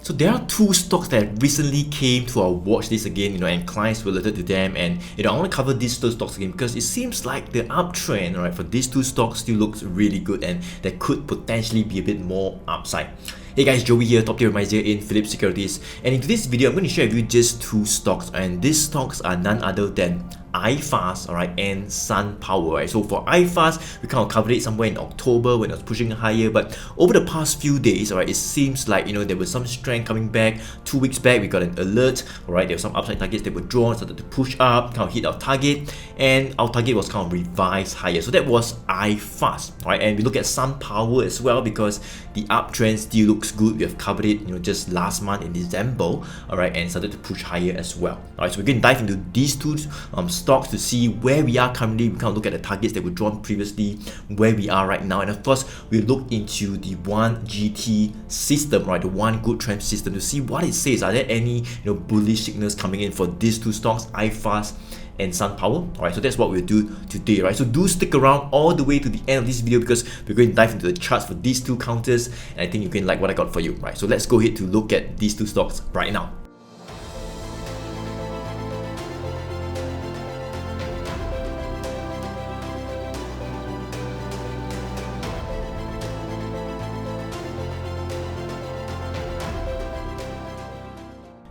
So there are two stocks that recently came to our watch list again, and clients related to them, and I want to cover these two stocks again because it seems like the uptrend, right, for these two stocks still looks really good, and there could potentially be a bit more upside. Hey guys, Joey here, top tier advisor in Philips Securities, and in today's video, I'm going to share with you just two stocks, and these stocks are none other than IFast, alright, and SunPower, right? So for IFast, we kind of covered it somewhere in October when it was pushing higher, but over the past few days, alright, it seems like, there was some strength coming back. 2 weeks back, we got an alert, alright, there were some upside targets that were drawn, started to push up, kind of hit our target, and our target was kind of revised higher. So that was IFast, right? And we look at SunPower as well because the uptrend still looks good. We have covered it, just last month in December, alright, and started to push higher as well. Alright, so we're going to dive into these two stocks to see where we are currently. We kind of look at the targets that were drawn previously, where we are right now, and of course we look into the 1GT system, right, the one good trend system, to see what it says. Are there any bullish signals coming in for these two stocks, IFast and SunPower? Alright, so that's what we'll do today, right? So do stick around all the way to the end of this video because we're going to dive into the charts for these two counters, and I think you're going to like what I got for you, right? So let's go ahead to look at these two stocks right now.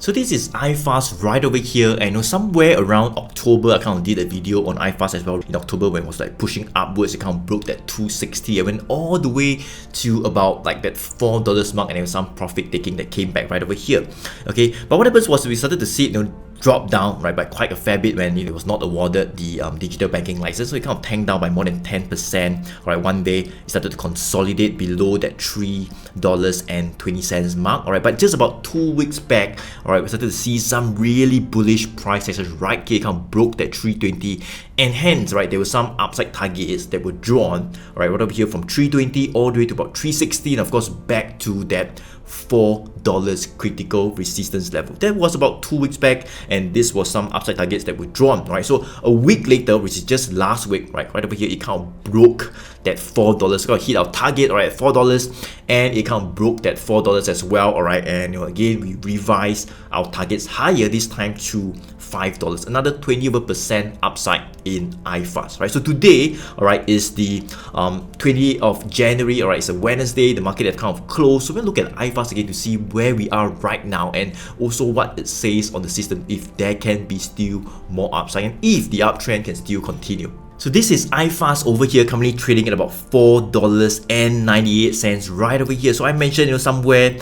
So this is IFast right over here. I know somewhere around October, I kind of did a video on IFast as well. In October, when it was like pushing upwards, it kind of broke that 260. I went all the way to about like that $4 mark, and there was some profit taking that came back right over here. Okay, but what happens was we started to see it, drop down, right, by quite a fair bit when it was not awarded the digital banking license. So it kind of tanked down by more than 10%. Right, one day it started to consolidate below that $3.20 mark. Alright, but just about 2 weeks back, alright, we started to see some really bullish price actions right here. It kind of broke that 320, and hence, right, there were some upside targets that were drawn, right over here from 320 all the way to about 360, and of course back to that $4 critical resistance level. That was about 2 weeks back, and this was some upside targets that were drawn, right? So a week later, which is just last week, right over here, it kind of broke that $4. Kind of hit our target, alright, at $4, and it kind of broke that $4 as well, alright. And again, we revised our targets higher this time to $5, another 20% upside in IFast, right? So today, alright, is the 20th of January, alright, it's a Wednesday. The market has kind of closed, so we'll look at IFast again to see where we are right now, and also what it says on the system, if there can be still more upside, and if the uptrend can still continue. So this is IFast over here, currently trading at about $4.98 right over here. So I mentioned, somewhere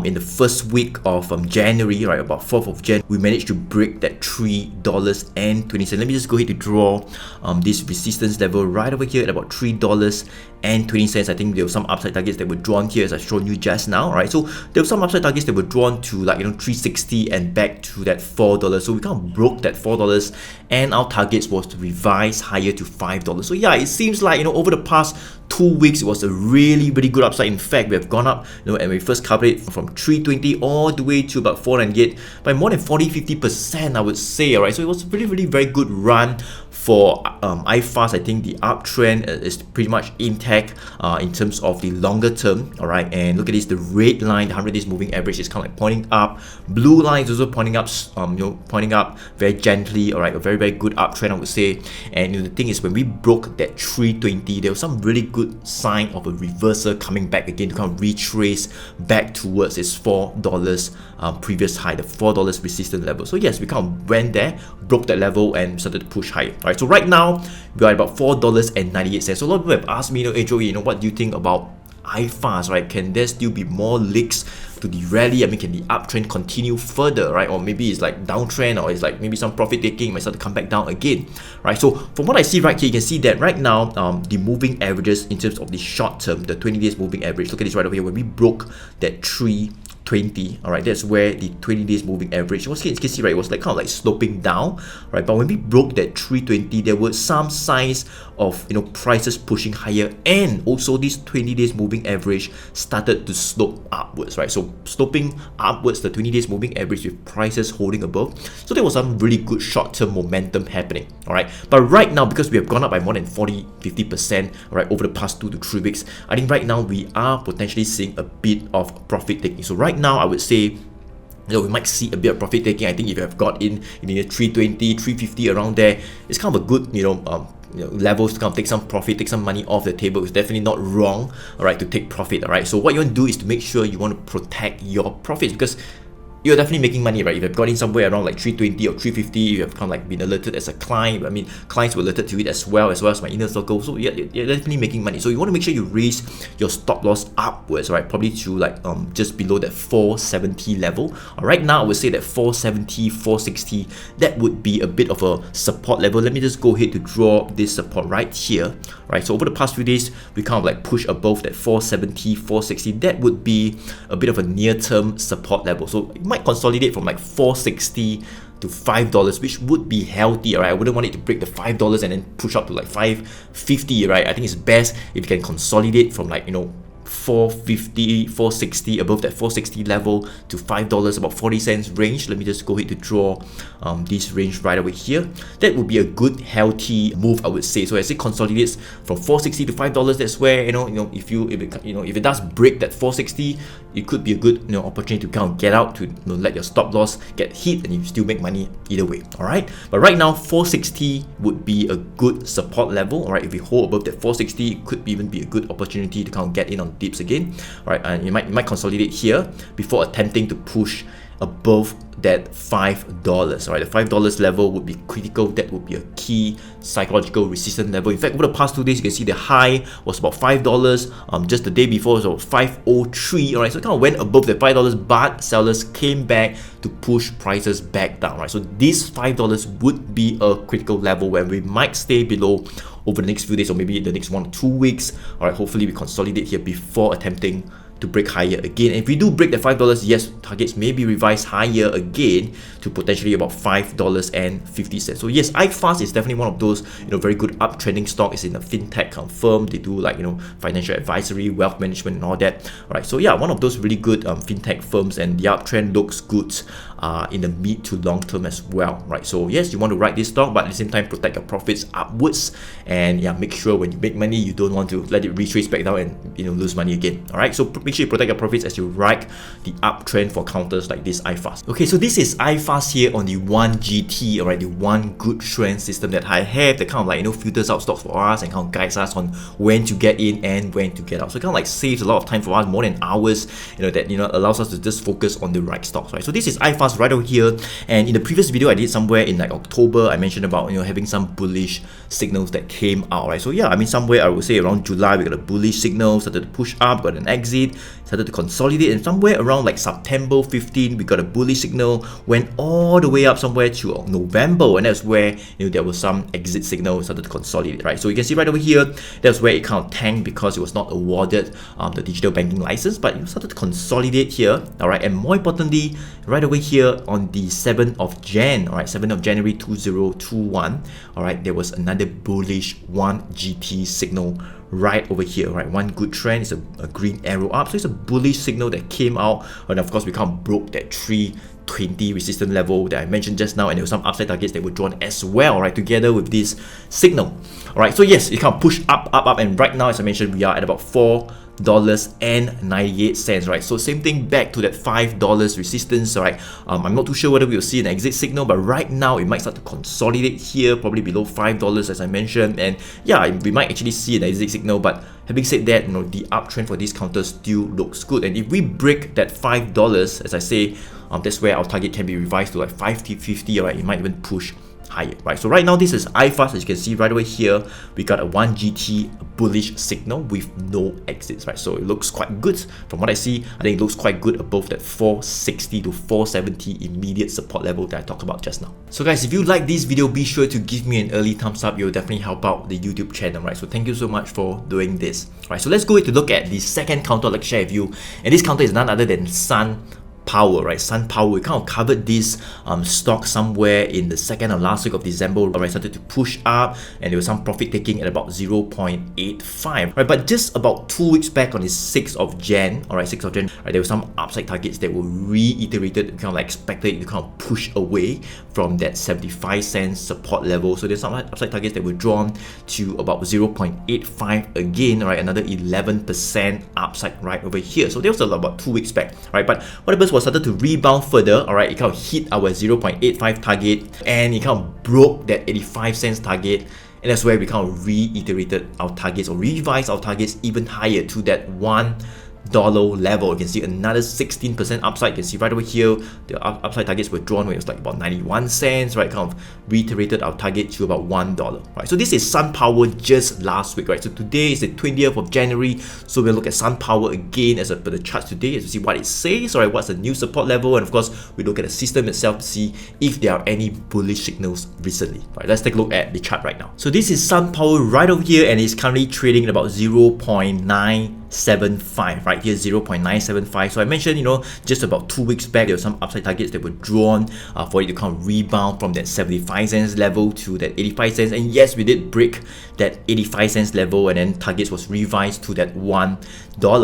in the first week of January, right, about 4th of January, we managed to break that $3.20. Let me just go ahead to draw this resistance level right over here at about $3.20. I think there were some upside targets that were drawn here, as I've shown you just now, right? So there were some upside targets that were drawn to like 360 and back to that $4. So we kind of broke that $4, and our targets was to revise higher to $5. So yeah, it seems like over the past 2 weeks it was a really good upside. In fact, we have gone up, and we first covered it from 320 all the way to about 498 by more than 40-50%, I would say. Alright, so it was really very good run for IFast. I think the uptrend is pretty much intact in terms of the longer term. Alright, and look at this, the red line, the 100 days moving average, is kind of like pointing up. Blue line is also pointing up, pointing up very gently. Alright, a very good uptrend, I would say. And the thing is, when we broke that 320, there was some really good sign of a reversal coming back again to kind of retrace back towards its $4 previous high, the $4 resistance level. So yes, we kind of went there, broke that level, and started to push higher. Alright, so right now we are at about $4.98. So a lot of people have asked me, hey Joey, what do you think about IFast, right? Can there still be more leaks to the rally? I mean, can the uptrend continue further, right? Or maybe it's like downtrend, or it's like maybe some profit taking might start to come back down again, right? So from what I see right here, you can see that right now the moving averages in terms of the short term, the 20 days moving average, look at this right over here, when we broke that 320, alright, that's where the 20 days moving average was. You can see, right, it was like kind of like sloping down, right? But when we broke that 320, there were some signs of prices pushing higher, and also this 20 days moving average started to slope upwards, right? So sloping upwards, the 20 days moving average with prices holding above. So there was some really good short-term momentum happening, alright? But right now, because we have gone up by more than 40-50%, right, over the past 2 to 3 weeks, I think right now we are potentially seeing a bit of profit taking. So right right now I would say, we might see a bit of profit taking. I think if you have got in the 320, 350 around there, it's kind of a good, levels to kind of take some profit, take some money off the table. It's definitely not wrong, all right, to take profit, all right. So what you want to do is to make sure you want to protect your profits, because you're definitely making money, right? If you've got in somewhere around like 320 or 350, you have kind of like been alerted as a client. I mean, clients were alerted to it as well as my inner circle. So you're definitely making money. So you want to make sure you raise your stop loss upwards, right? Probably to like just below that 470 level. Right now, I would say that 470, 460, that would be a bit of a support level. Let me just go ahead to draw this support right here, right? So over the past few days, we kind of like push above that 470, 460. That would be a bit of a near-term support level. So it might consolidate from like 460 to $5, which would be healthy, right? I wouldn't want it to break the $5 and then push up to like 550, right? I think it's best if you can consolidate from like 450, 460, above that 460 level to $5, about 40 cents range. Let me just go ahead to draw this range right over here. That would be a good healthy move, I would say. So as it consolidates from 460 to $5, that's where if it does break that 460, it could be a good opportunity to kind of get out, to let your stop loss get hit and you still make money either way. All right, but right now 460 would be a good support level. All right, if we hold above that 460, it could even be a good opportunity to kind of get in on dips again. All right, and you might consolidate here before attempting to push above that $5. All right, the $5 level would be critical. That would be a key psychological resistance level. In fact, over the past 2 days, you can see the high was about $5. Just the day before it was about $5.03. All right, so it kind of went above the $5, but sellers came back to push prices back down. Right, so this $5 would be a critical level where we might stay below over the next few days, or maybe the next 1 or 2 weeks. All right, hopefully we consolidate here before attempting to break higher again. And if we do break the $5, yes, targets may be revised higher again to potentially about $5.50. So yes, IFast is definitely one of those very good uptrending stock. It's in a fintech firm. They do like financial advisory, wealth management, and all that. All right, so yeah, one of those really good fintech firms, and the uptrend looks good in the mid to long term as well. Right, so yes, you want to ride this stock, but at the same time protect your profits upwards, and yeah, make sure when you make money, you don't want to let it retrace back down and lose money again. All right, so make sure you protect your profits as you ride the uptrend for counters like this IFast. Okay, so this is IFast here on the 1GT, all right, the one good trend system that I have that kind of like filters out stocks for us and kind of guides us on when to get in and when to get out. So it kind of like saves a lot of time for us, more than hours, that allows us to just focus on the right stocks, right? So this is IFast right over here, and in the previous video I did somewhere in like October, I mentioned about having some bullish signals that came out, right? So yeah, I mean somewhere I would say around July we got a bullish signal, started to push up, got an exit, started to consolidate, and somewhere around like September 15 we got a bullish signal, went all the way up somewhere to November, and that's where there was some exit signal, started to consolidate, right? So you can see right over here, that's where it kind of tanked because it was not awarded the digital banking license, but it started to consolidate here, all right? And more importantly, right over here on the 7th of Jan, all right, 7th of January 2021, all right, there was another bullish 1GT signal right over here, right? One good trend is a green arrow up, so it's a bullish signal that came out, and of course we kind of broke that 320 resistance level that I mentioned just now, and there were some upside targets that were drawn as well, right, together with this signal. All right, so yes, it kind of pushed up, and right now, as I mentioned, we are at about $4.98, right? So same thing back to that $5 resistance, right? I'm not too sure whether we'll see an exit signal, but right now it might start to consolidate here, probably below $5 as I mentioned, and yeah, we might actually see an exit signal. But having said that, the uptrend for these counters still looks good, and if we break that $5, as I say, that's where our target can be revised to like 550, right? It might even push higher, right? So right now this is IFast. As you can see right over here, we got a 1GT bullish signal with no exits, right? So it looks quite good. From what I see, I think it looks quite good above that 460 to 470 immediate support level that I talked about just now. So guys, if you like this video, be sure to give me an early thumbs up. You'll definitely help out the YouTube channel, right? So thank you so much for doing this. Right, so let's go to look at the second counter I'd like to share with you, and this counter is none other than SunPower. SunPower, right? SunPower, we kind of covered this stock somewhere in the second or last week of December, right? Started to push up, and there was some profit taking at about 0.85, right? But just about 2 weeks back on the 6th of Jan, all right, 6th of Jan, right, there were some upside targets that were reiterated, kind of like expected to kind of push away from that 75-cent support level. So there's some upside targets that were drawn to about 0.85 again, right? Another 11% upside right over here. So there was about 2 weeks back, right? But what happens was started to rebound further, all right? It kind of hit our 0.85 target, and it kind of broke that 85 cents target. And that's where we kind of reiterated our targets, or revised our targets even higher to that $1 level. You can see another 16% upside. You can see right over here, the upside targets were drawn when it was like about 91 cents, right? Kind of reiterated our target to about $1, right? So this is SunPower just last week, right? So today is the 20th of January. So we'll look at SunPower again as per the charts today, as to see what it says, right? What's the new support level, and of course, we look at the system itself to see if there are any bullish signals recently, right? Let's take a look at the chart right now. So this is SunPower right over here, and it's currently trading at about 0.975, right here, 0.975. So I mentioned, just about 2 weeks back, there were some upside targets that were drawn for it to kind of rebound from that 75 cents level to that 85 cents. And yes, we did break that 85 cents level, and then targets was revised to that $1,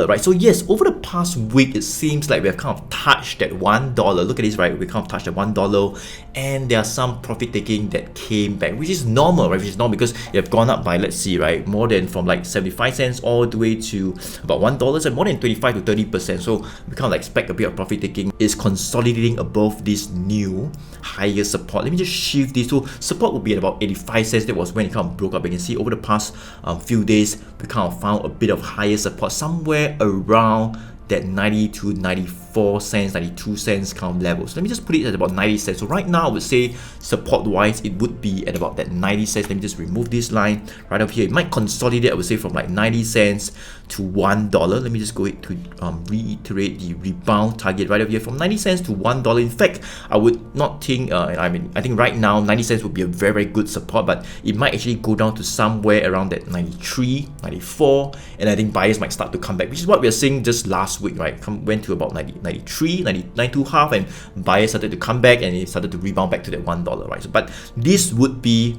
right? So yes, over the past week, it seems like we have kind of touched that $1. Look at this, right? We kind of touched that $1, and there are some profit taking that came back, which is normal, right? Which is normal because it have gone up by, let's see, right, more than from like 75 cents all the way to about $1, and more than 25 to 30%. So we kind of like expect a bit of profit taking. Is consolidating above this new higher support. Let me just shift this. So support would be at about 85 cents. That was when it kind of broke up. You can see over the past few days, we kind of found a bit of higher support somewhere around that 90 to 94 cents, 92 cents kind of level. So let me just put it at about 90 cents. So right now, I would say support wise, it would be at about that 90 cents. Let me just remove this line right up here. It might consolidate, I would say, from like 90 cents to $1. Let me just go ahead to reiterate the rebound target right over here from 90 cents to $1. In fact, I would not think, I think right now 90 cents would be a very, very good support, but it might actually go down to somewhere around that 93, 94, and I think buyers might start to come back, which is what we are seeing just last week, right? Went to about 93, 92 half, and buyers started to come back, and it started to rebound back to that $1, right? So, but this would be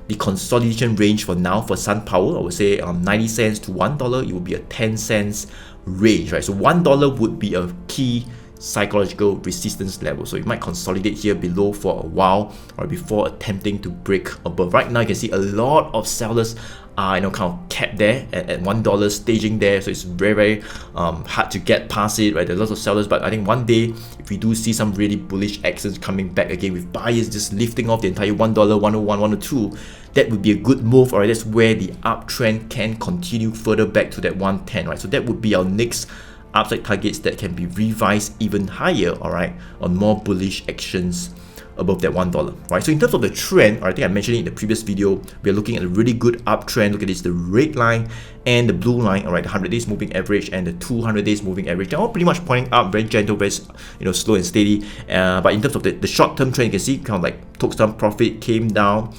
the consolidation range for now for SunPower. I would say 90 cents to $1, it would be a 10 cents range, right? So $1 would be a key psychological resistance level. So it might consolidate here below for a while, or before attempting to break above. Right now, you can see a lot of sellers are kind of capped there at $1, staging there. So it's very, very hard to get past it, right? There's lots of sellers, but I think one day, if we do see some really bullish actions coming back again with buyers just lifting off the entire $1, 101, 102, that would be a good move. Alright, that's where the uptrend can continue further back to that 110, right? So that would be our next upside targets that can be revised even higher, alright, on more bullish actions above that $1, right? So in terms of the trend, I think I mentioned it in the previous video, we are looking at a really good uptrend. Look at this, the red line and the blue line, alright, the 100 days moving average and the 200 days moving average. They're all pretty much pointing up, very gentle, very slow and steady. But in terms of the short-term trend, you can see kind of like took some profit, came down,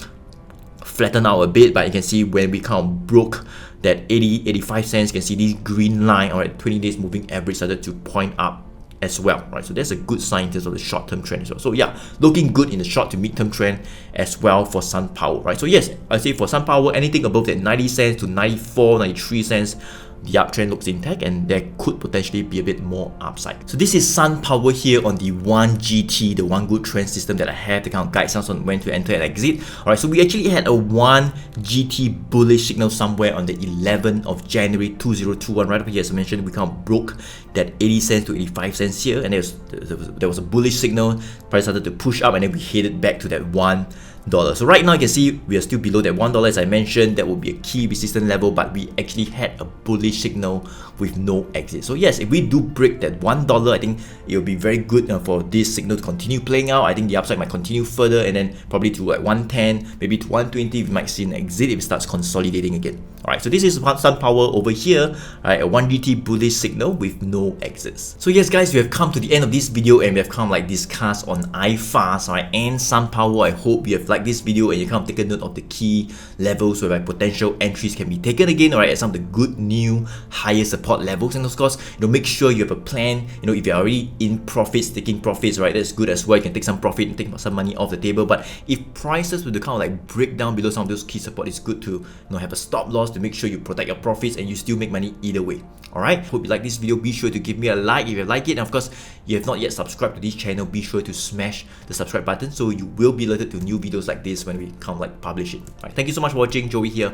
flattened out a bit, but you can see when we kind of broke that 85 cents, you can see this green line, alright, 20 days moving average started to point up as well, right? So that's a good sign in terms of the short-term trend as well. So yeah, looking good in the short to mid-term trend as well for SunPower, right? So yes, I say for SunPower, anything above that 90 cents to 94, 93 cents, the uptrend looks intact, and there could potentially be a bit more upside. So this is SunPower here on the 1GT, the one good trend system that I have to kind of guide us on when to enter and exit. Alright, so we actually had a 1GT bullish signal somewhere on the 11th of January 2021, right over here. As I mentioned, we kind of broke that 80 cents to 85 cents here, and there was a bullish signal. Price started to push up, and then we headed back to that $1. So right now you can see we are still below that $1, as I mentioned. That would be a key resistance level, but we actually had a bullish signal with no exit. So yes, if we do break that $1, I think it will be very good for this signal to continue playing out. I think the upside might continue further, and then probably to like 110, maybe to 120, we might see an exit if it starts consolidating again. Alright, so this is SunPower over here, right, a 1GT bullish signal with no exits. So yes guys, we have come to the end of this video, and we have come like discussed on IFast, right, and SunPower. I hope you have liked this video and you take a note of the key levels whereby potential entries can be taken again, alright, at some of the good new higher support levels. And of course, make sure you have a plan. If you're already in profits, taking profits, right, that's good as well. You can take some profit and take some money off the table. But if prices were to break down below some of those key support, it's good to have a stop loss to make sure you protect your profits and you still make money either way. Alright, hope you like this video. Be sure to give me a like if you like it, and of course, if you have not yet subscribed to this channel, be sure to smash the subscribe button so you will be alerted to new videos like this when we publish it. Alright, thank you so much for watching. Joey here.